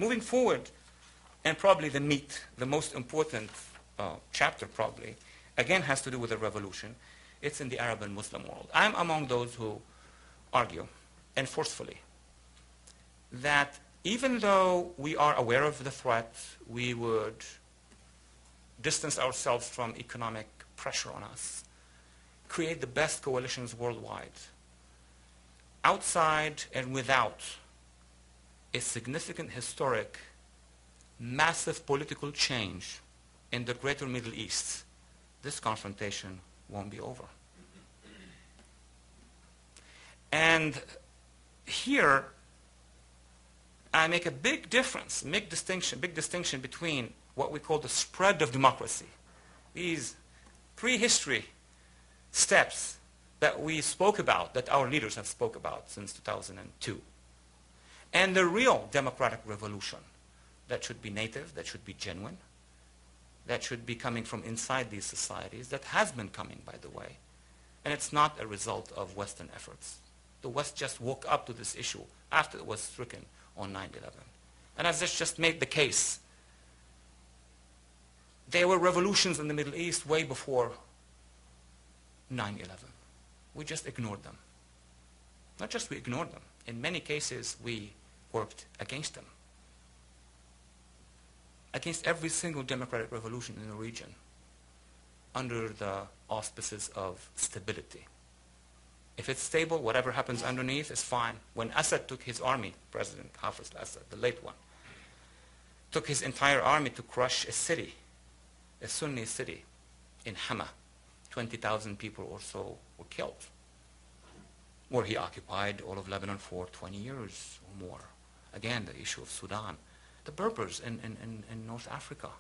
Moving forward, and probably the meat, the most important chapter probably, again has to do with the revolution. It's in the Arab and Muslim world. I'm among those who argue, and forcefully, that even though we are aware of the threat, we would distance ourselves from economic pressure on us, create the best coalitions worldwide, outside and without a significant historic, massive political change in the greater Middle East, this confrontation won't be over. And here, I make a big difference, big distinction between what we call the spread of democracy, these prehistory steps that we spoke about, that our leaders have spoke about since 2002, and the real democratic revolution that should be native, that should be genuine, that should be coming from inside these societies, that has been coming, by the way, and it's not a result of Western efforts. The West just woke up to this issue after it was stricken on 9/11. And as this just made the case, there were revolutions in the Middle East way before 9/11. We just ignored them. Not just we ignored them. In many cases, we worked against them. Against every single democratic revolution in the region under the auspices of stability. If it's stable, whatever happens underneath is fine. When Assad took his army, President Hafez al-Assad, the late one, took his entire army to crush a city, a Sunni city in Hama, 20,000 people or so were killed, where he occupied all of Lebanon for 20 years or more. Again, the issue of Sudan. The Berbers in North Africa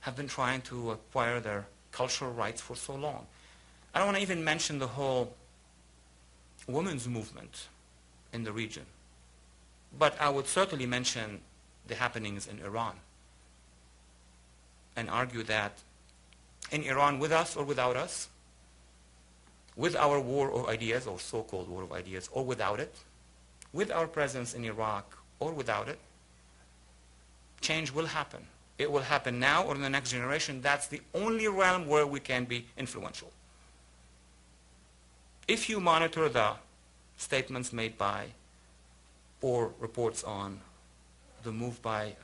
have been trying to acquire their cultural rights for so long. I don't want to even mention the whole women's movement in the region. But I would certainly mention the happenings in Iran and argue that in Iran, with us or without us, with our war of ideas, or so-called war of ideas, or without it, with our presence in Iraq or without it, change will happen. It will happen now or in the next generation. That's the only realm where we can be influential. If you monitor the statements made by or reports on the move by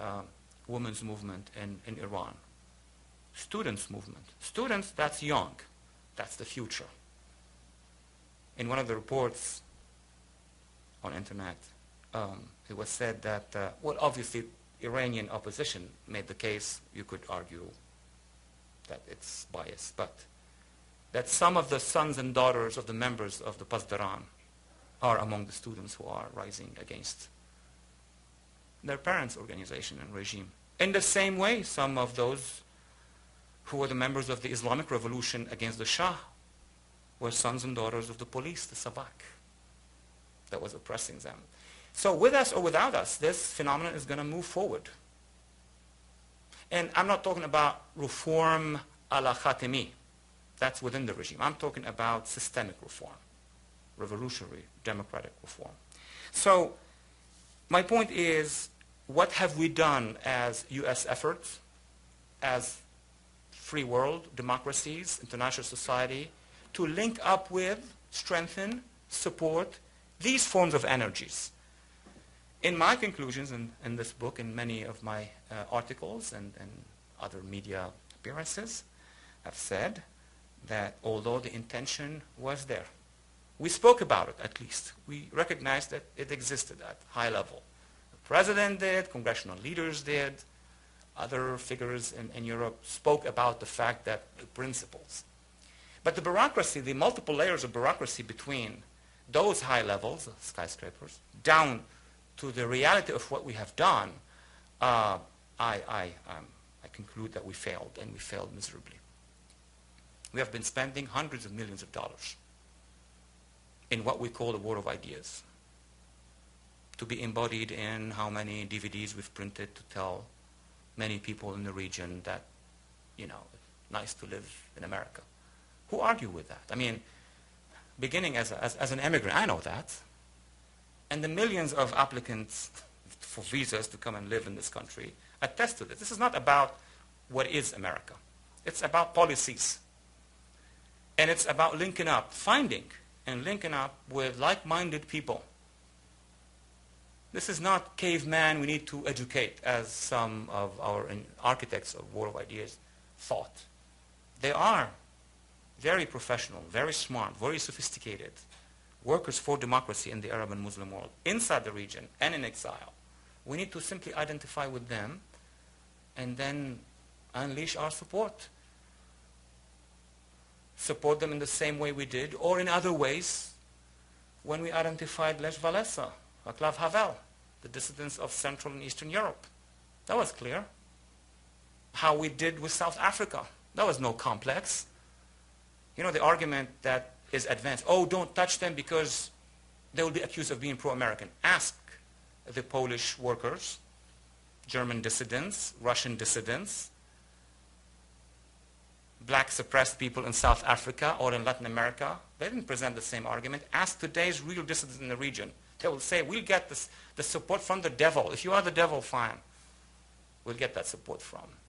women's movement in Iran, students' movement. Students, that's young. That's the future. In one of the reports on internet, it was said that, well, obviously, Iranian opposition made the case, you could argue that it's biased, but that some of the sons and daughters of the members of the Pasdaran are among the students who are rising against their parents' organization and regime. In the same way, some of those who were the members of the Islamic Revolution against the Shah were sons and daughters of the police, the Sabak, that was oppressing them. So with us or without us, this phenomenon is going to move forward. And I'm not talking about reform a la Khatemi. That's within the regime. I'm talking about systemic reform, revolutionary, democratic reform. So my point is, what have we done as U.S. efforts, as free world, democracies, international society, to link up with, strengthen, support these forms of energies? In my conclusions in this book, in many of my articles and other media appearances, I've said that although the intention was there, we spoke about it at least. We recognized that it existed at high level. The president did, congressional leaders did, other figures in Europe spoke about the fact that the principles. But the bureaucracy, the multiple layers of bureaucracy between those high levels, skyscrapers, down to the reality of what we have done, I conclude that we failed, and we failed miserably. We have been spending hundreds of millions of dollars in what we call the war of ideas, to be embodied in how many DVDs we've printed to tell many people in the region that, you know, it's nice to live in America. Who argue with that? I mean, beginning as an immigrant, I know that. And the millions of applicants for visas to come and live in this country, attest to this. This is not about what is America. It's about policies. And it's about linking up, finding and linking up with like-minded people. This is not caveman, we need to educate, as some of our architects of War of Ideas thought. They are very professional, very smart, very sophisticated workers for democracy in the Arab and Muslim world, inside the region and in exile. We need to simply identify with them and then unleash our support. Support them in the same way we did, or in other ways, when we identified Lech Walesa, Václav Havel, the dissidents of Central and Eastern Europe. That was clear. How we did with South Africa. That was no complex. You know, the argument that is advanced, oh, don't touch them because they will be accused of being pro-American. Ask the Polish workers, German dissidents, Russian dissidents, black suppressed people in South Africa or in Latin America. They didn't present the same argument. Ask today's real dissidents in the region. They will say, we'll get the support from the devil. If you are the devil, fine. We'll get that support from.